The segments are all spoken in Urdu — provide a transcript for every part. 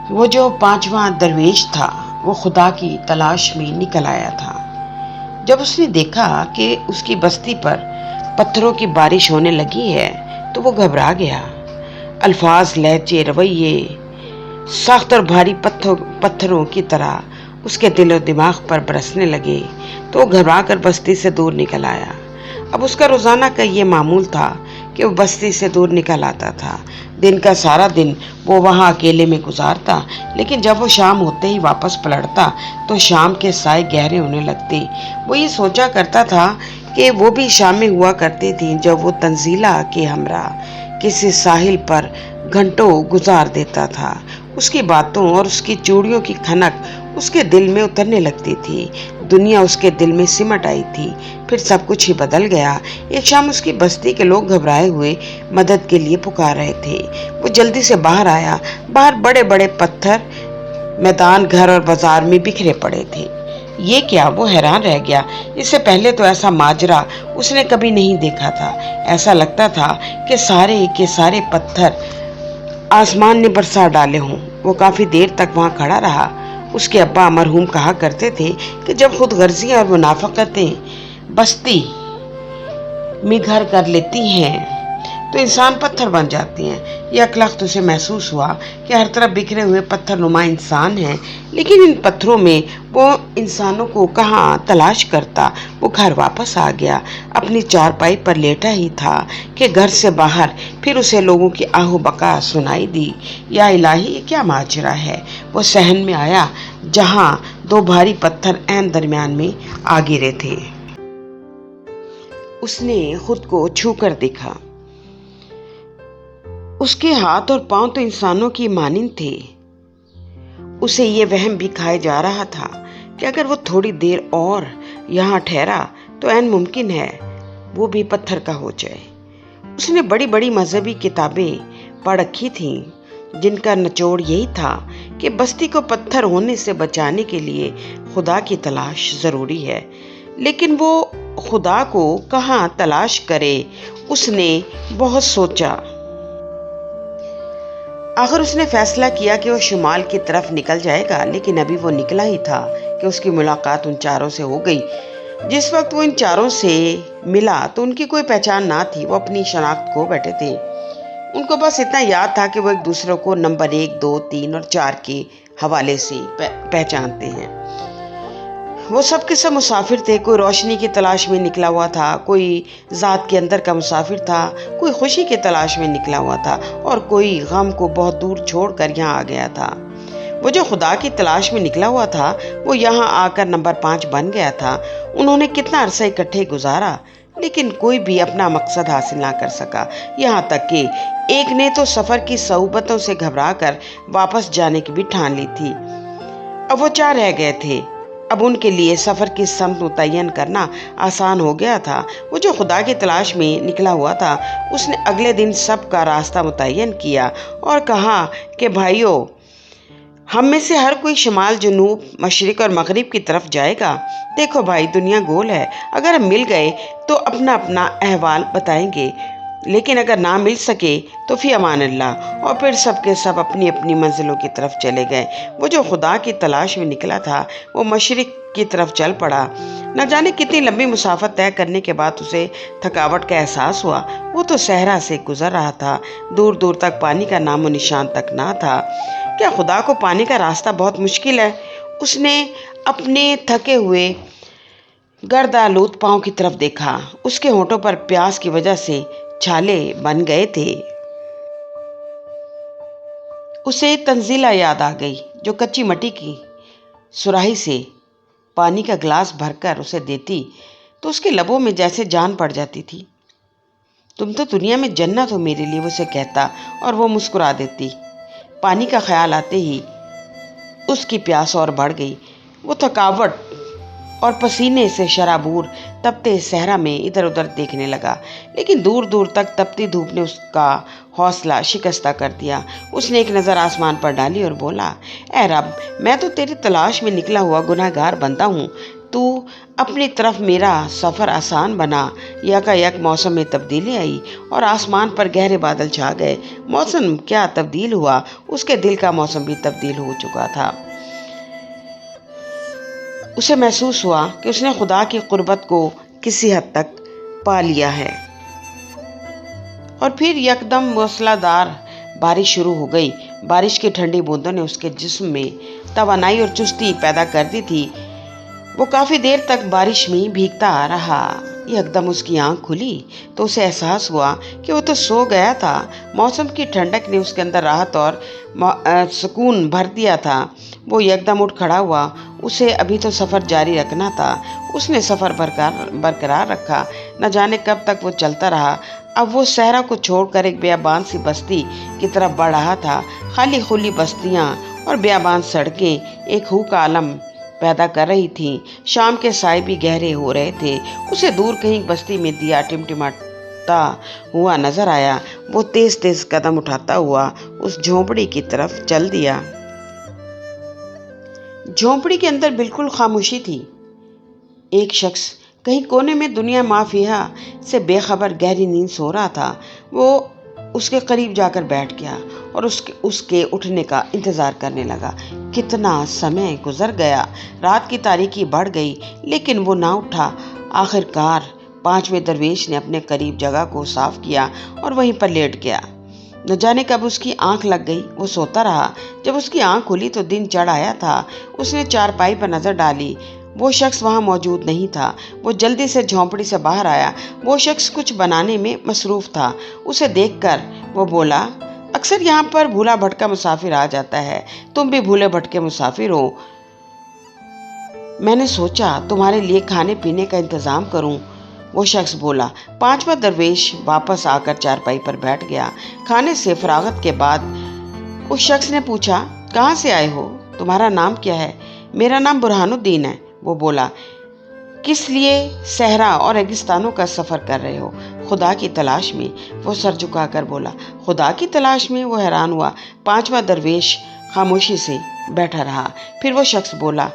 وہ جو پانچواں درویش تھا وہ خدا کی تلاش میں نکل آیا تھا۔ جب اس نے دیکھا کہ اس کی بستی پر پتھروں کی بارش ہونے لگی ہے تو وہ گھبرا گیا۔ الفاظ، لہجے، رویے سخت اور بھاری پتھروں کی طرح اس کے دل و دماغ پر برسنے لگے تو وہ گھبرا کر بستی سے دور نکل آیا۔ اب اس کا روزانہ کا یہ معمول تھا کہ وہ بستی سے دور نکل آتا تھا۔ دن کا سارا دن وہ وہاں اکیلے میں گزارتا، لیکن جب وہ شام ہوتے ہی واپس پلٹتا تو شام کے سائے گہرے ہونے لگتے۔ وہ یہ سوچا کرتا تھا کہ وہ بھی شامیں ہوا کرتی تھیں جب وہ تنزیلہ کے ہمراہ کسی ساحل پر گھنٹوں گزار دیتا تھا۔ اس کی باتوں اور اس کی چوڑیوں کی کھنک اس کے دل میں اترنے لگتی تھی۔ دنیا اس کے دل میں سمٹ آئی تھی۔ پھر سب کچھ ہی بدل گیا۔ ایک شام اس کی بستی کے لوگ گھبرائے ہوئے مدد کے لیے پکار رہے تھے۔ وہ جلدی سے باہر آیا۔ باہر بڑے بڑے پتھر میدان، گھر اور بازار میں بکھرے پڑے تھے۔ یہ کیا؟ وہ حیران رہ گیا۔ اس سے پہلے تو ایسا ماجرا اس نے کبھی نہیں دیکھا تھا۔ ایسا لگتا تھا کہ سارے کے سارے پتھر آسمان نے برسا ڈالے ہوں۔ وہ کافی دیر تک وہاں کھڑا رہا۔ اس کے ابا مرحوم کہا کرتے تھے کہ جب خود غرضیاں اور منافقتیں بستی میں گھر کر لیتی ہیں تو انسان پتھر بن جاتی ہیں۔ یہ اکلخت اسے محسوس ہوا کہ ہر طرف بکھرے ہوئے پتھر نما انسان ہیں، لیکن ان پتھروں میں وہ انسانوں کو کہاں تلاش کرتا۔ وہ گھر واپس آ گیا۔ اپنی چارپائی پر لیٹا ہی تھا کہ گھر سے باہر پھر اسے لوگوں کی آہ و بکا سنائی دی۔ یا الہی، یہ کیا ماجرا ہے؟ وہ صحن میں آیا جہاں دو بھاری پتھر عین درمیان میں آ گرے تھے۔ اس نے خود کو چھو کر دیکھا۔ اس کے ہاتھ اور پاؤں تو انسانوں کی مانند تھے۔ اسے یہ وہم بھی کھائے جا رہا تھا کہ اگر وہ تھوڑی دیر اور یہاں ٹھہرا تو عین ممکن ہے وہ بھی پتھر کا ہو جائے۔ اس نے بڑی بڑی مذہبی کتابیں پڑھ رکھی تھیں جن کا نچوڑ یہی تھا کہ بستی کو پتھر ہونے سے بچانے کے لیے خدا کی تلاش ضروری ہے، لیکن وہ خدا کو کہاں تلاش کرے؟ اس نے بہت سوچا۔ آخر اس نے فیصلہ کیا کہ وہ شمال کی طرف نکل جائے گا، لیکن ابھی وہ نکلا ہی تھا کہ اس کی ملاقات ان چاروں سے ہو گئی۔ جس وقت وہ ان چاروں سے ملا تو ان کی کوئی پہچان نہ تھی۔ وہ اپنی شناخت کھو بیٹھے تھے۔ ان کو بس اتنا یاد تھا کہ وہ ایک دوسرے کو نمبر 1، 2، 3 اور 4 کے حوالے سے پہچانتے ہیں۔ وہ سب کے سب مسافر تھے۔ کوئی روشنی کی تلاش میں نکلا ہوا تھا، کوئی ذات کے اندر کا مسافر تھا، کوئی خوشی کی تلاش میں نکلا ہوا تھا اور کوئی غم کو بہت دور چھوڑ کر یہاں آ گیا تھا۔ وہ جو خدا کی تلاش میں نکلا ہوا تھا وہ یہاں آ کر نمبر 5 بن گیا تھا۔ انہوں نے کتنا عرصہ اکٹھے گزارا، لیکن کوئی بھی اپنا مقصد حاصل نہ کر سکا، یہاں تک کہ ایک نے تو سفر کی صعوبتوں سے گھبرا کر واپس جانے کی بھی ٹھان لی تھی۔ اب وہ 4 رہ گئے تھے۔ اب ان کے لیے سفر کی سمت متعین کرنا آسان ہو گیا تھا۔ وہ جو خدا کی تلاش میں نکلا ہوا تھا اس نے اگلے دن سب کا راستہ متعین کیا اور کہا کہ بھائیو، ہم میں سے ہر کوئی شمال، جنوب، مشرق اور مغرب کی طرف جائے گا۔ دیکھو بھائی، دنیا گول ہے۔ اگر ہم مل گئے تو اپنا اپنا احوال بتائیں گے، لیکن اگر نہ مل سکے تو فی امان اللہ۔ اور پھر سب کے سب اپنی اپنی منزلوں کی طرف چلے گئے۔ وہ جو خدا کی تلاش میں نکلا تھا وہ مشرق کی طرف چل پڑا۔ نہ جانے کتنی لمبی مسافت طے کرنے کے بعد اسے تھکاوٹ کا احساس ہوا۔ وہ تو صحرا سے گزر رہا تھا، دور دور تک پانی کا نام و نشان تک نہ تھا۔ کیا خدا کو پانے کا راستہ بہت مشکل ہے؟ اس نے اپنے تھکے ہوئے گرد آلود پاؤں کی طرف دیکھا۔ اس کے ہونٹوں پر پیاس کی وجہ سے چھالے بن گئے تھے۔ اسے تنزیلہ یاد آ گئی جو کچی مٹی کی سراہی سے پانی کا گلاس بھر کر اسے دیتی تو اس کے لبوں میں جیسے جان پڑ جاتی تھی۔ تم تو دنیا میں جنت ہو میرے لیے، وہ اسے کہتا اور وہ مسکرا دیتی۔ پانی کا خیال آتے ہی اس کی پیاس اور بڑھ گئی۔ وہ تھکاوٹ اور پسینے سے شرابور تپتے صحرا میں ادھر ادھر دیکھنے لگا، لیکن دور دور تک تپتی دھوپ نے اس کا حوصلہ شکستہ کر دیا۔ اس نے ایک نظر آسمان پر ڈالی اور بولا، اے رب، میں تو تیری تلاش میں نکلا ہوا گناہ گار بندہ ہوں۔ تو اپنی طرف میرا سفر آسان بنا۔ یکایک موسم میں تبدیلی آئی اور آسمان پر گہرے بادل چھا گئے۔ موسم کیا تبدیل ہوا، اس کے دل کا موسم بھی تبدیل ہو چکا تھا۔ اسے محسوس ہوا کہ اس نے خدا کی قربت کو کسی حد تک پا لیا ہے۔ اور پھر یکدم موسلا دھار بارش شروع ہو گئی۔ بارش کی ٹھنڈی بوندوں نے اس کے جسم میں توانائی اور چستی پیدا کر دی تھی۔ وہ کافی دیر تک بارش میں بھیگتا رہا۔ یکدم اس کی آنکھ کھلی تو اسے احساس ہوا کہ وہ تو سو گیا تھا۔ موسم کی ٹھنڈک نے اس کے اندر راحت اور سکون بھر دیا تھا۔ وہ یکدم اٹھ کھڑا ہوا۔ اسے ابھی تو سفر جاری رکھنا تھا۔ اس نے سفر برقرار رکھا۔ نہ جانے کب تک وہ چلتا رہا۔ اب وہ صحرا کو چھوڑ کر ایک بیابان سی بستی کی طرف بڑھ رہا تھا۔ خالی خلی بستیاں اور بیابان سڑکیں ایک ہو کا عالم پیدا کر رہی تھیں۔ شام کے سائے بھی گہرے ہو رہے تھے۔ اسے دور کہیں بستی میں دیا ٹمٹماتا ہوا نظر آیا۔ وہ تیز تیز قدم اٹھاتا ہوا اس جھونپڑی کی طرف چل دیا۔ جھونپڑی کے اندر بالکل خاموشی تھی۔ ایک شخص کہیں کونے میں دنیا مافیہا سے بے خبر گہری نیند سو رہا تھا۔ وہ اس کے قریب جا کر بیٹھ گیا اور اس کے اٹھنے کا انتظار کرنے لگا۔ کتنا سمے گزر گیا، رات کی تاریکی بڑھ گئی، لیکن وہ نہ اٹھا۔ آخر کار پانچویں درویش نے اپنے قریب جگہ کو صاف کیا اور وہیں پر لیٹ گیا۔ نہ جانے کب اس کی آنکھ لگ گئی۔ وہ سوتا رہا۔ جب اس کی آنکھ کھلی تو دن چڑھ آیا تھا۔ اس نے چارپائی پر نظر ڈالی۔ وہ شخص وہاں موجود نہیں تھا۔ وہ جلدی سے جھونپڑی سے باہر آیا۔ وہ شخص کچھ بنانے میں مصروف تھا۔ اسے دیکھ کر وہ بولا، اکثر یہاں پر بھولا بھٹکا مسافر آ جاتا ہے۔ تم بھی بھولے بھٹکے مسافر ہو۔ میں نے سوچا تمہارے لیے کھانے پینے کا انتظام کروں۔ وہ شخص بولا۔ پانچواں درویش واپس آ کر چارپائی پر بیٹھ گیا۔ کھانے سے فراغت کے بعد اس شخص نے پوچھا، کہاں سے آئے ہو؟ تمہارا نام کیا ہے؟ میرا نام برہان الدین ہے۔ وہ بولا۔ کس لیے صحرا اور ریگستانوں کا سفر کر رہے ہو؟ خدا کی تلاش میں۔ وہ سر جھکا کر بولا۔ خدا کی تلاش میں؟ وہ حیران ہوا۔ پانچواں درویش خاموشی سے بیٹھا رہا۔ پھر وہ شخص بولا،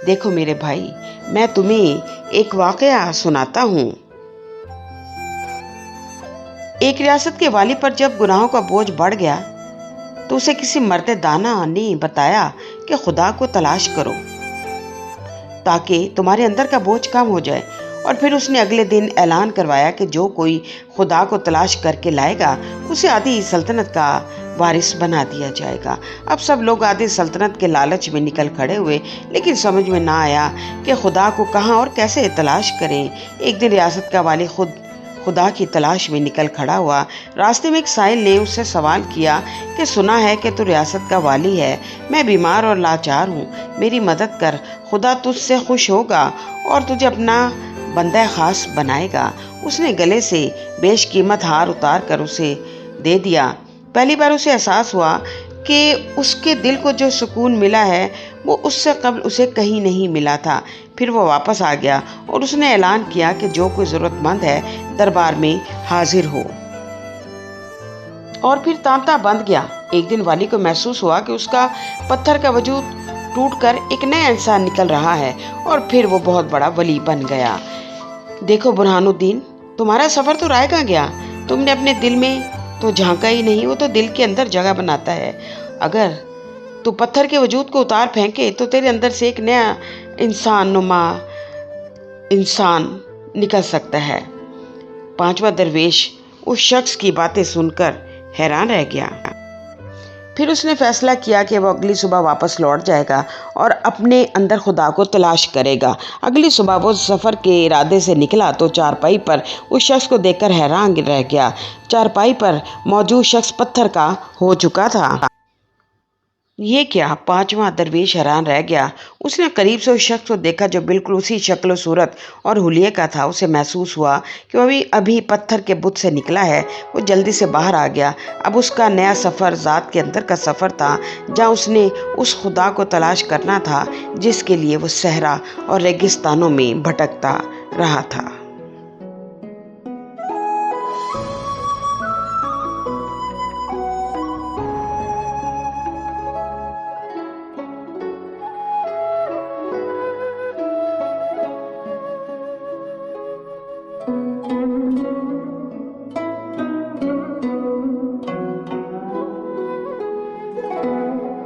دیکھو میرے بھائی، میں تمہیں ایک واقعہ سناتا ہوں۔ ایک ریاست کے والی پر جب گناہوں کا بوجھ بڑھ گیا تو اسے کسی مرد دانا نے بتایا کہ خدا کو تلاش کرو تاکہ تمہارے اندر کا بوجھ کم ہو جائے۔ اور پھر اس نے اگلے دن اعلان کروایا کہ جو کوئی خدا کو تلاش کر کے لائے گا اسے آدھی سلطنت کا وارث بنا دیا جائے گا۔ اب سب لوگ آدھی سلطنت کے لالچ میں نکل کھڑے ہوئے، لیکن سمجھ میں نہ آیا کہ خدا کو کہاں اور کیسے تلاش کریں۔ ایک دن ریاست کا والی خود خدا کی تلاش میں نکل کھڑا ہوا۔ راستے میں ایک سائل نے اس سے سوال کیا کہ سنا ہے کہ تو ریاست کا والی ہے، میں بیمار اور لاچار ہوں، میری مدد کر، خدا تجھ سے خوش ہوگا اور تجھے اپنا بندہ خاص بنائے گا۔ اس نے گلے سے بیش قیمت ہار اتار کر اسے دے دیا۔ پہلی بار اسے احساس ہوا کہ اس کے دل کو جو سکون ملا ہے وہ اس سے قبل اسے کہیں نہیں ملا تھا۔ پھر وہ واپس آ گیا اور اس نے اعلان کیا کہ جو کوئی ضرورت مند ہے دربار میں حاضر ہو۔ اور پھر تانتا بند گیا۔ ایک دن والی کو محسوس ہوا کہ اس کا پتھر کا وجود ٹوٹ کر ایک نیا انسان نکل رہا ہے اور پھر وہ بہت بڑا ولی بن گیا۔ دیکھو برہان الدین، تمہارا سفر تو رائے گاں گیا، تم نے اپنے دل میں تو جھانکا ہی نہیں، وہ تو دل کے اندر جگہ بناتا ہے۔ اگر تو پتھر کے وجود کو اتار پھینکے تو تیرے اندر سے ایک نیا انسان نما انسان نکل سکتا ہے۔ پانچواں درویش اس شخص کی باتیں سن کر حیران رہ گیا۔ پھر اس نے فیصلہ کیا کہ وہ اگلی صبح واپس لوٹ جائے گا اور اپنے اندر خدا کو تلاش کرے گا۔ اگلی صبح وہ سفر کے ارادے سے نکلا تو چارپائی پر اس شخص کو دیکھ کر حیران رہ گیا۔ چارپائی پر موجود شخص پتھر کا ہو چکا تھا۔ یہ کیا؟ پانچواں درویش حیران رہ گیا۔ اس نے قریب سے اس شخص کو دیکھا جو بالکل اسی شکل و صورت اور حلیے کا تھا۔ اسے محسوس ہوا کہ وہ ابھی پتھر کے بت سے نکلا ہے۔ وہ جلدی سے باہر آ گیا۔ اب اس کا نیا سفر ذات کے اندر کا سفر تھا، جہاں اس نے اس خدا کو تلاش کرنا تھا جس کے لیے وہ صحرا اور ریگستانوں میں بھٹکتا رہا تھا۔